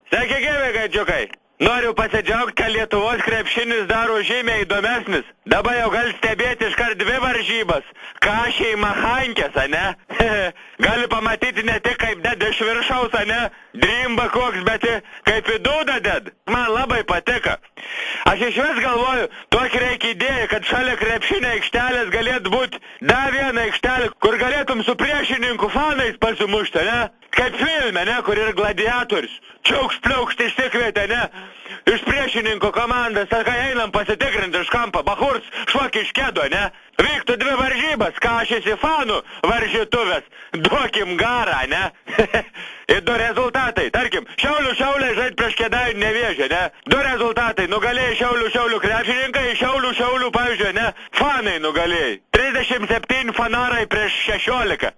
Sveiki, gyvi, gaidžiukai. Noriu pasidžiaugti, kad Lietuvos krepšinis daro žymiai įdomesnis. Dabar jau gali stebėti iškart 2 varžybas. Kašiai Mahankės, ane? Gali pamatyti ne tik kaip ded iš viršaus, ane? Drimba koks, bet kaip į dūdą ded. Man labai patiko. Aš iš vis galvoju, tokį reikia idėją, kad šalia krepšinio aikštelės galėtų būti dar viena aikštelė, kur galėtum su priešininkų fanais pasimušti, ne? Kaip filme, ne, kur yra gladiatorius. Čiaukšt, pliaukšt išsikvietė, ne? Iš priešininko komandas, ar kai einam pasitikrinti iš kampo, bahurs šokį iš kėdo, ne? Vyktų 2 varžybas, Kašis į fanų varžytuvės. Duokim garą, ne? Ir 2 rezultatai. Tarkim, Šiauliai žaid prieš Kėdainių Nevėžį, ne? 2 rezultatai. Nugalėjai Šiaulių krepšininkai, Šiaulių, pavyzdžiui, ne? Fanai nugalėjai. 37 fanarai prieš 16.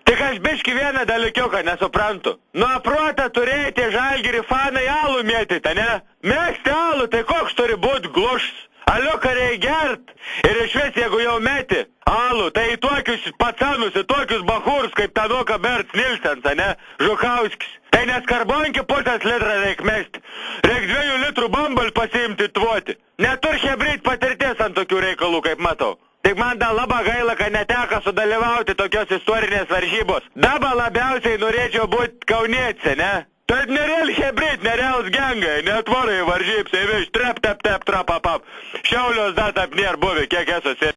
Tik aš biški vieną dalykiuką nesuprantu. Nuo protą turėti Žalgirį fanai alų mėtyti, ne? Mėgsti alų, tai koks turi būti glušs? Aliuką reikia gert. Ir iš vis, jeigu jau meti alų, tai į tokius pacanus, į tokius bahurs, kaip Tanuka Berts Nilsens, ne? Žukauskis. Tai neskarbonki pusės litrą reik mesti. Reik 2 litrų bambalį pasiimti tvoti. Netur hebryt patirties ant tokių reikalų, kaip matau. Tik man dar labai gaila, kad neteko sudalyvauti tokios istorinės varžybos. Dabar labiausiai norėčiau būti kauniečiai, ne? Tai nereal hebryt, nereal gengai, netvorai varžybsiai, viš, trep, trapapap. Šiaulios dar tap nėra buvę, kiek esu sėdė.